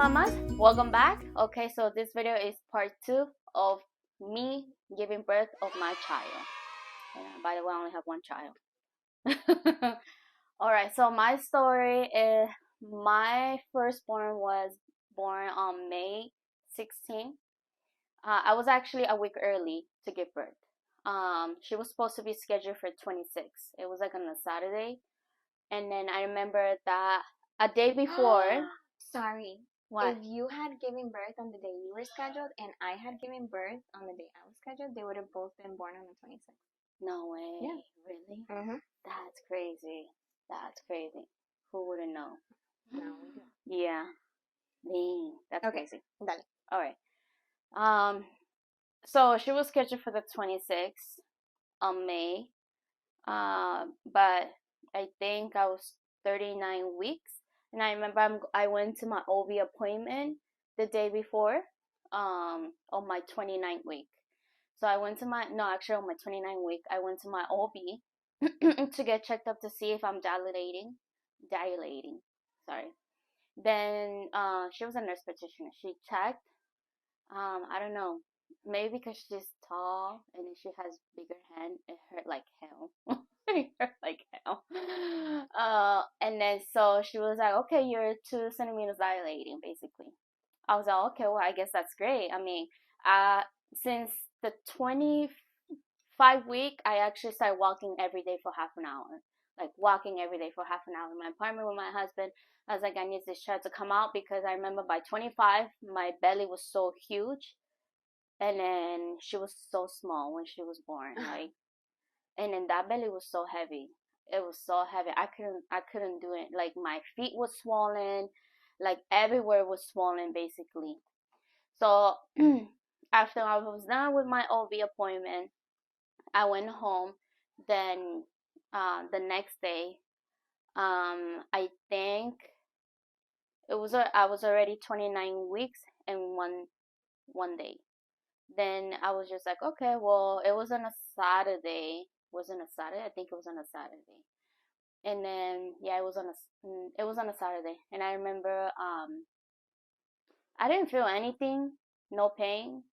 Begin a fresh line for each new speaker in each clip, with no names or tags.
mamas, welcome back. Okay, so this video is part 2 of me giving birth of my child. And by the way, I only have one child. Alright, so my story is my firstborn was born on May 16th. I was actually a week early to give birth. She was supposed to be scheduled for 26. It was like on a Saturday. And then I remember that a day before.
Sorry.
What?
If you had given birth on the day you were scheduled and I had given birth on the day I was scheduled, they would have both been born on the 26th.
No way.
Yeah.
Really?
Mm-hmm.
That's crazy. That's crazy. Who wouldn't know?
No, we do.
Yeah. Dang. That's
Okay.
crazy.
Dale.
All right. So she was scheduled for the 26th of May. But I think I was 39 weeks. And I remember I went to my OB appointment the day before, on my 29th week. So I went to on my 29th week, I went to my OB to get checked up to see if I'm dilating. Sorry. Then she was a nurse practitioner. She checked. I don't know. Maybe because she's tall and she has bigger hand, it hurt like hell. It hurt like hell. And then so she was like, okay, you're 2 centimeters dilating, basically. I was like, okay, well, I guess that's great. I mean, since the 25 week, I actually started walking every day for half an hour. Like walking every day for half an hour in my apartment with my husband. I was like, I need this child to come out because I remember by 25, my belly was so huge. And then she was so small when she was born, like, and then that belly was so heavy. It was so heavy. I couldn't do it. Like my feet was swollen, like everywhere was swollen basically. So after I was done with my OB appointment, I went home. Then the next day, I think I was already 29 weeks and one day. Then I was just like, okay, well, it was on a Saturday. Was it a Saturday? I think it was on a Saturday. And then yeah, it was on a Saturday. And I remember I didn't feel anything, no pain.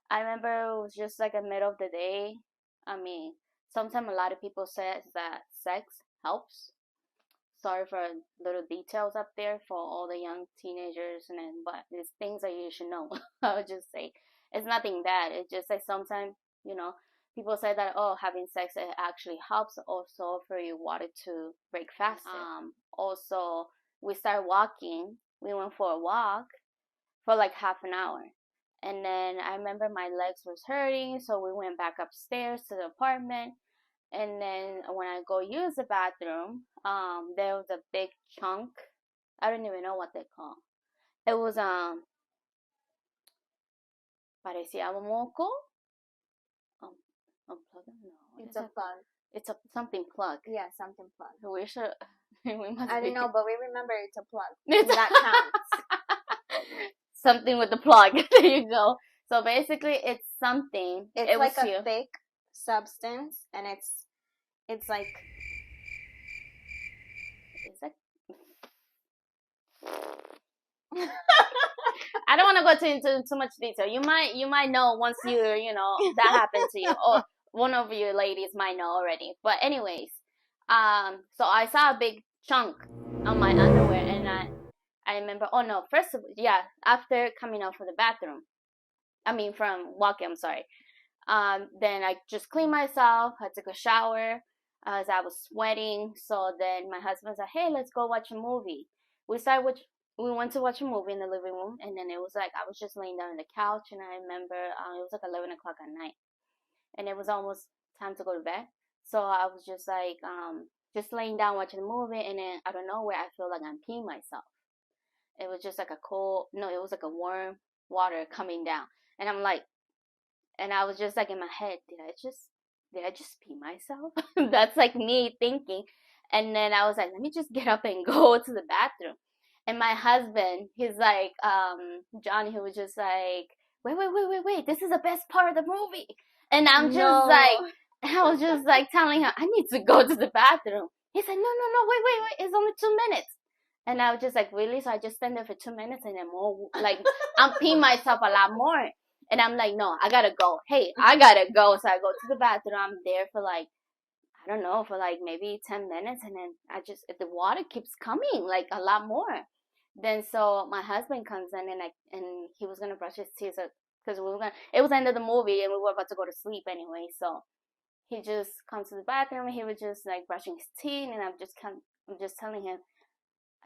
I remember it was just like the middle of the day. I mean, sometimes a lot of people say that sex helps. Sorry for little details up there for all the young teenagers, but it's things that you should know. I would just say it's nothing bad. It's just like sometimes, people say that, oh, having sex, it actually helps also for your water to break faster. Also, we started walking. We went for a walk for like half an hour. And then I remember my legs was hurting, so we went back upstairs to the apartment. And then when I go use the bathroom, there was a big chunk. I don't even know what they call. It was parecía un moco. Unplug? No.
It's a plug.
It's a something plug.
Yeah, something plug.
We should. We must.
I don't know, but we remember it's a plug. That counts.
Something with the plug. There you go. So basically, it's something.
It's like a thick substance, and it's like.
Is that? I don't want to go into too much detail. You might know once that happened to you, or one of you ladies might know already. But anyways, so I saw a big chunk on my underwear, and I remember. Oh no! First of all, yeah, after coming out from the bathroom, from walking. I'm sorry. Then I just cleaned myself. I took a shower as I was sweating. So then my husband said, "Hey, let's go watch a movie." We went to watch a movie in the living room, and then it was like I was just laying down on the couch, and I remember it was like 11 o'clock at night, and it was almost time to go to bed. So I was just like just laying down watching the movie, and then out of nowhere I feel like I'm peeing myself. It was just like it was like a warm water coming down, and I'm like, and I was just like in my head, did I just pee myself? That's like me thinking. And then I was like, let me just get up and go to the bathroom. And my husband, he's like, Johnny, he was just like, wait, this is the best part of the movie. And I was just like telling him, I need to go to the bathroom. He said, no, wait, it's only 2 minutes. And I was just like, really? So I just stand there for 2 minutes and then more, like, I'm peeing myself a lot more. And I'm like, no, I gotta go. Hey, I gotta go. So I go to the bathroom. I'm there for like, I don't know, for like maybe 10 minutes. And then the water keeps coming, like a lot more. Then so my husband comes in and he was gonna brush his teeth. Because it was the end of the movie and we were about to go to sleep anyway. So he just comes to the bathroom and he was just like brushing his teeth. And I'm just telling him,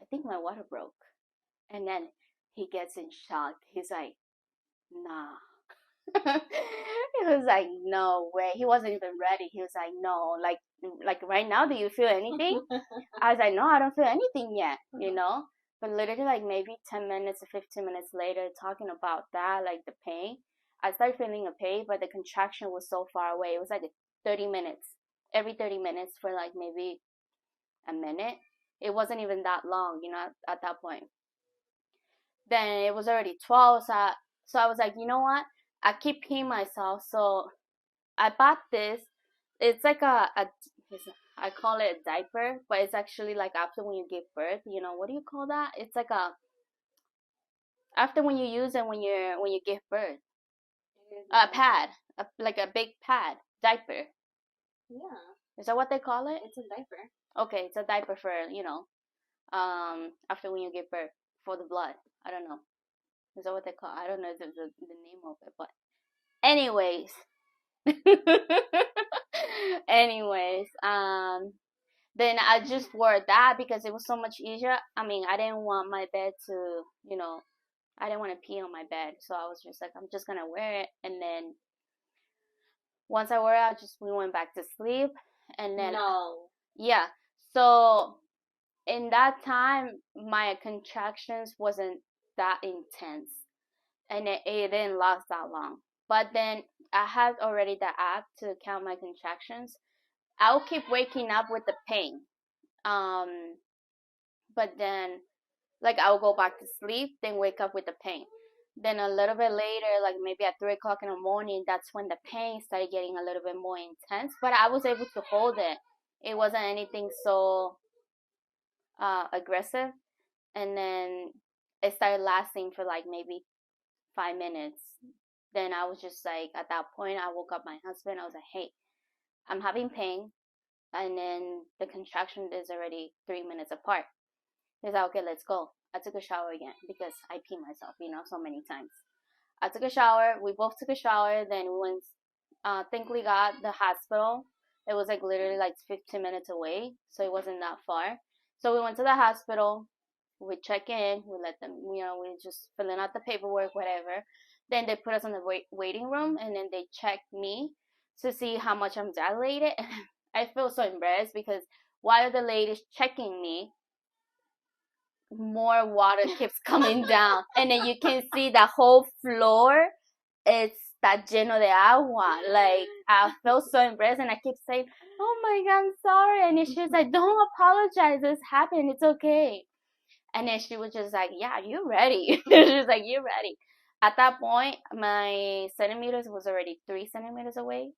I think my water broke. And then he gets in shock. He's like, nah. He was like, no way. He wasn't even ready. He was like, no, like right now, do you feel anything? I was like, no, I don't feel anything yet, you know? But literally, like maybe 10 minutes or 15 minutes later, talking about that, like the pain, I started feeling a pain, but the contraction was so far away. It was like 30 minutes, every 30 minutes for like maybe a minute. It wasn't even that long, at that point. Then it was already 12, so I was like, you know what? I keep peeing myself, so I bought this. It's like I call it a diaper, but it's actually like after when you give birth. What do you call that? It's like after when you use it when you give birth. A pad, like a big pad, diaper.
Yeah.
Is that what they call it?
It's a diaper.
Okay, it's a diaper for after when you give birth for the blood. I don't know. Is that what they call? I don't know the name of it, but anyways, anyways, then I just wore that because it was so much easier. I mean, I didn't want my bed to, I didn't want to pee on my bed, so I was just like, I'm just gonna wear it, and then once I wore it, we went back to sleep, and then
No.
yeah, so in that time, my contractions wasn't that intense, and it didn't last that long. But then I had already the app to count my contractions. I'll keep waking up with the pain. Um, but then like I'll go back to sleep, then wake up with the pain. Then a little bit later, like maybe at 3 o'clock in the morning, that's when the pain started getting a little bit more intense. But I was able to hold it. It wasn't anything so aggressive. And then it started lasting for like maybe 5 minutes. Then I was just like, at that point, I woke up my husband. I was like, hey, I'm having pain. And then the contraction is already 3 minutes apart. He's like, okay, let's go. I took a shower again because I pee myself, so many times. I took a shower. We both took a shower. Then we went, think we got the hospital. It was like literally like 15 minutes away. So it wasn't that far. So we went to the hospital. We check in. We let them, we just filling out the paperwork, whatever. Then they put us in the waiting room and then they checked me to see how much I'm dilated. I feel so embarrassed because while the lady's checking me, more water keeps coming down, and then you can see the whole floor está lleno de agua. Like I feel so embarrassed, and I keep saying, "Oh my God, I'm sorry." And then she's like, "Don't apologize. This happened. It's okay." And then she was just like, "Yeah, you're ready." She was like, "You're ready." At that point, my centimeters was already 3 centimeters away.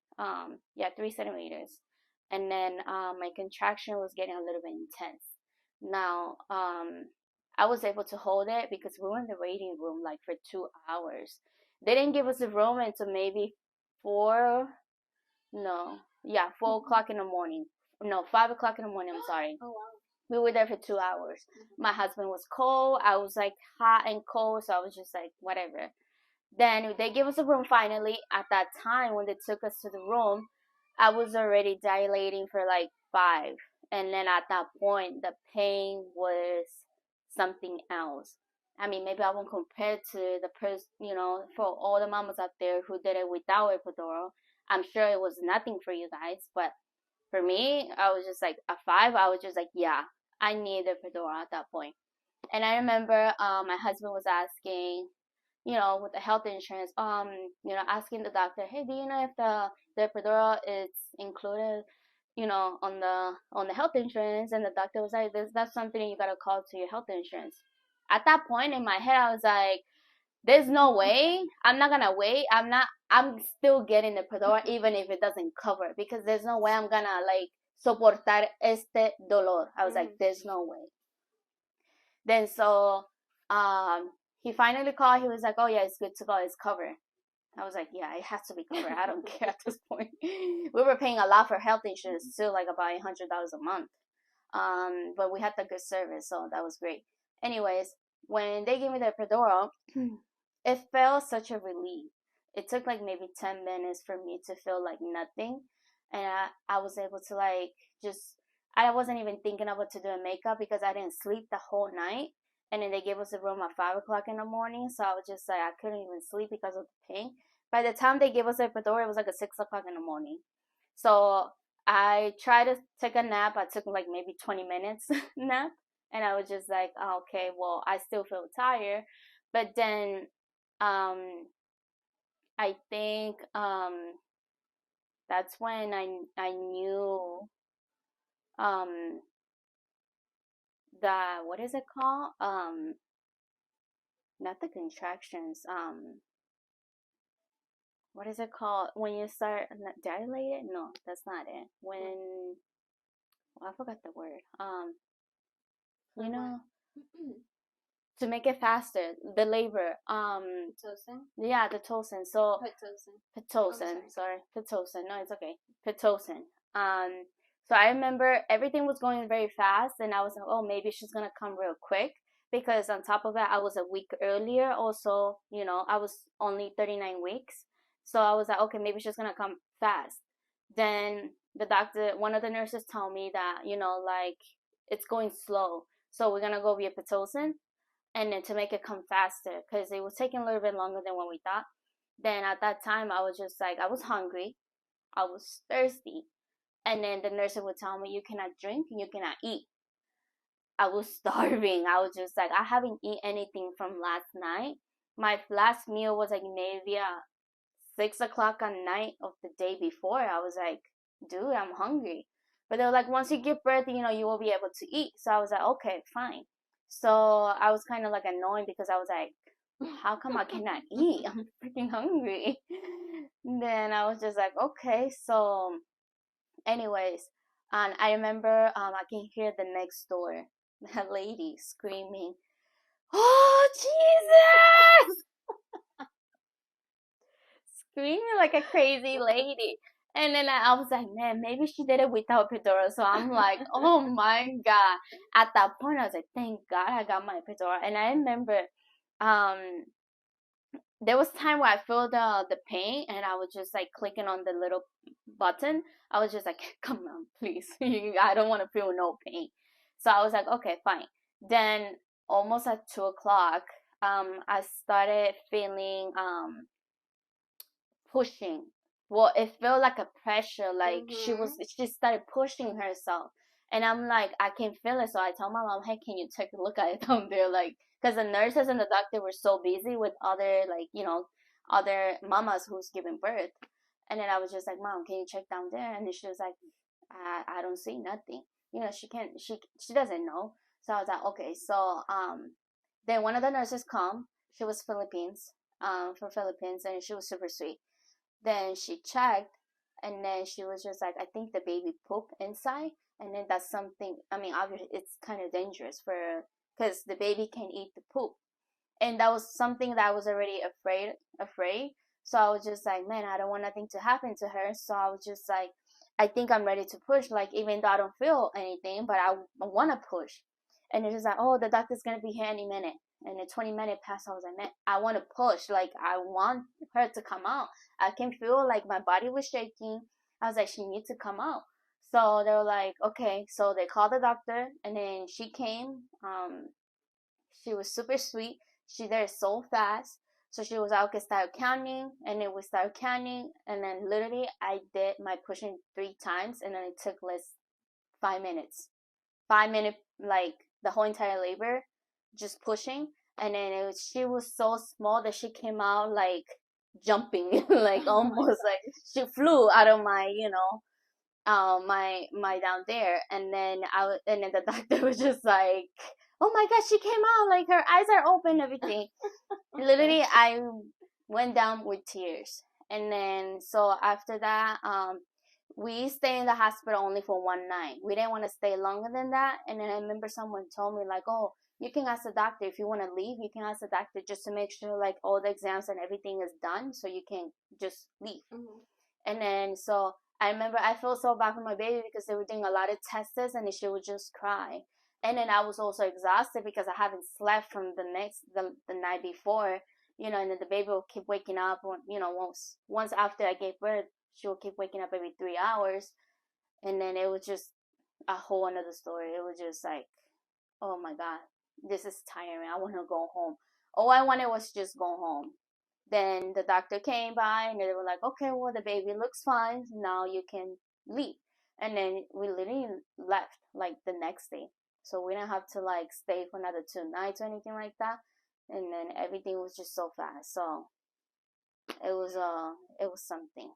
Yeah, 3 centimeters, and then my contraction was getting a little bit intense. Now, I was able to hold it because we were in the waiting room like for 2 hours. They didn't give us a room until maybe four, no, yeah, 4 o'clock in the morning. No, 5 o'clock in the morning. I'm sorry.
Oh wow.
We were there for 2 hours. My husband was cold. I was like hot and cold, so I was just like whatever. Then they gave us a room finally. At that time, when they took us to the room, I was already dilating for like 5. And then at that point, the pain was something else. I mean, maybe I won't compare to the person, for all the mamas out there who did it without epidural. I'm sure it was nothing for you guys, but for me, I was just like a 5. I was just like, yeah, I need epidural at that point. And I remember my husband was asking, with the health insurance, asking the doctor, hey, do you know if the epidural is included, on the health insurance? And the doctor was like, that's something you gotta call to your health insurance. At that point in my head, I was like, there's no way. I'm not gonna wait. I'm still getting the epidural even if it doesn't cover because there's no way I'm gonna like soportar este dolor. I was like, there's no way. Then so he finally called. He was like, "Oh yeah, it's good to go. It's covered." I was like, "Yeah, it has to be covered. I don't care at this point." We were paying a lot for health insurance, still like about $100 a month. But we had the good service, so that was great. Anyways, when they gave me the epidural, it felt such a relief. It took like maybe 10 minutes for me to feel like nothing, and I was able to like just, I wasn't even thinking of what to do in makeup because I didn't sleep the whole night. And then they gave us a room at 5 o'clock in the morning, so I was just like I couldn't even sleep because of the pain. By the time they gave us the epidural, it was like a 6 o'clock in the morning. So I tried to take a nap. I took like maybe 20 minutes nap, and I was just like, oh, okay, well, I still feel tired. But then I think that's when I knew um the, what is it called? Not the contractions. What is it called when you start dilated? No, that's not it. When, well, I forgot the word. You know, to make it faster, the labor.
Pitocin?
Yeah, the Pitocin. So
Pitocin.
Pitocin. Sorry, Pitocin. No, it's okay. Pitocin. So I remember everything was going very fast, and I was like, oh, maybe she's gonna come real quick because on top of that, I was a week earlier. Also, I was only 39 weeks, so I was like, okay, maybe she's gonna come fast. Then the doctor, one of the nurses, told me that like it's going slow, so we're gonna go via Pitocin and then to make it come faster because it was taking a little bit longer than what we thought. Then at that time, I was just like, I was hungry, I was thirsty, and then the nurse would tell me, you cannot drink and you cannot eat. I was starving. I was just like, I haven't eaten anything from last night. My last meal was like maybe at 6 o'clock at night of the day before. I was like, dude, I'm hungry. But they were like, once you give birth, you will be able to eat. So I was like, okay, fine. So I was kind of like annoyed because I was like, how come I cannot eat? I'm freaking hungry. Then I was just like, okay. So, anyways, and I remember I can hear the next door, that lady screaming, "Oh Jesus!" Screaming like a crazy lady. And then I was like, man, maybe she did it without epidural. So I'm like, oh my God. At that point, I was like, thank God I got my epidural. And I remember um, there was time where I felt the pain and I was just like clicking on the little button. I was just like, come on, please. I don't want to feel no pain. So I was like, okay, fine. Then almost at 2 o'clock, I started feeling pushing. Well, it felt like a pressure, like she started pushing herself. And I'm like, I can feel it. So I told my mom, hey, can you take a look at it down there? Like, because the nurses and the doctor were so busy with other, like, other mamas who's giving birth. And then I was just like, mom, can you check down there? And then she was like, I don't see nothing. She doesn't know. So I was like, okay. So, then one of the nurses come. She was Philippines, from Philippines, and she was super sweet. Then she checked, and then she was just like, I think the baby pooped inside, and then that's something. I mean, obviously, it's kind of dangerous because the baby can eat the poop, and that was something that I was already afraid. So I was just like, man, I don't want nothing to happen to her. So I was just like, I think I'm ready to push. Like, even though I don't feel anything, but I want to push. And it's just like, oh, the doctor's gonna be here any minute. And the 20-minute passed. I was like, man, I want to push. Like, I want her to come out. I can feel like my body was shaking. I was like, she needs to come out. So they were like, okay. So they called the doctor, and then she came. She was super sweet. She did it so fast. So she was like, okay, start counting. And then we started counting. And then literally, I did my pushing 3 times. And then it took less 5 minutes. 5 minutes, like the whole entire labor, just pushing. And then she was so small that she came out like jumping, like almost like she flew out of my, my down there. And then and then the doctor was just like, oh my god, she came out, like her eyes are open, everything. Literally, I went down with tears. And then so after that, we stayed in the hospital only for one night. We didn't want to stay longer than that. And then I remember someone told me like, oh, you can ask the doctor if you want to leave. You can ask the doctor just to make sure like all the exams and everything is done, so you can just leave.
Mm-hmm.
And then so I remember I felt so bad for my baby because they were doing a lot of tests and she would just cry. And then I was also exhausted because I haven't slept from the night before, you know. And then the baby will keep waking up, you know, once after I gave birth, she will keep waking up every 3 hours. And then it was just a whole another story. It was just like, oh my God, this is tiring. I want to go home. All I wanted was just go home. Then the doctor came by and they were like, okay, well, the baby looks fine. Now you can leave. And then we literally left like the next day. So we didn't have to like stay for another 2 nights or anything like that. And then everything was just so fast. So it was something.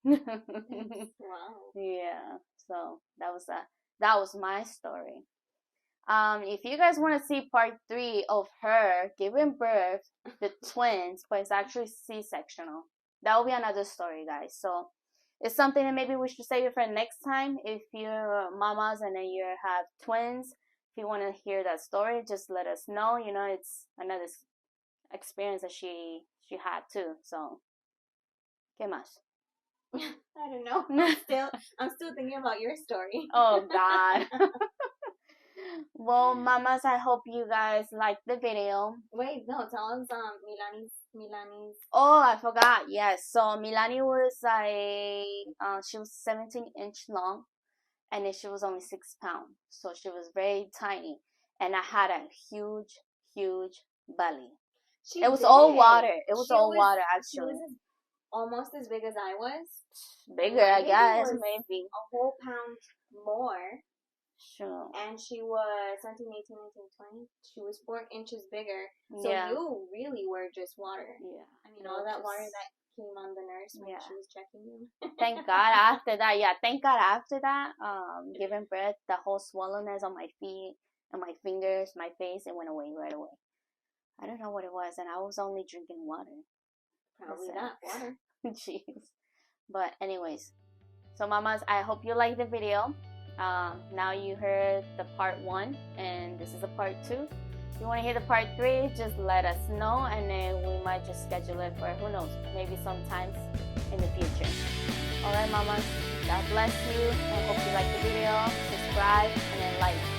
Wow.
Yeah. So that was my story. If you guys want to see part 3 of her giving birth, the twins, but it's actually C-sectional, that will be another story, guys. So it's something that maybe we should save it for next time. If you're mamas and then you have twins, if you want to hear that story, just let us know. You know, it's another experience that she had too. So, ¿qué más?
I don't know. I'm still thinking about your story.
Oh God. Well, mamas, I hope you guys liked the video.
Wait, no, tell us Milani's.
Oh, I forgot. Yes. So Milani was she was 17-inch long, and then she was only 6 pounds. So she was very tiny, and I had a huge, huge belly. It was all water. It was all water, actually.
She was almost as big as I was.
Bigger, I guess, maybe.
A whole pound more.
Sure.
And she was 17, 18, 19, 20. She was 4 inches bigger. So
yeah.
You really were just water.
Yeah.
I mean, all that water that came on the nurse when she was checking you.
Thank God after that. Yeah, thank God after that. Giving birth, the whole swollenness on my feet and my fingers, my face, it went away right away. I don't know what it was, and I was only drinking water.
Probably that water.
Jeez. But anyways, so mamas, I hope you liked the video. Now you heard the part 1, and this is the part 2. If you want to hear the part 3, just let us know, and then we might just schedule it for, who knows, maybe sometimes in the future. Alright, mamas, God bless you. I hope you liked the video. Subscribe and then like.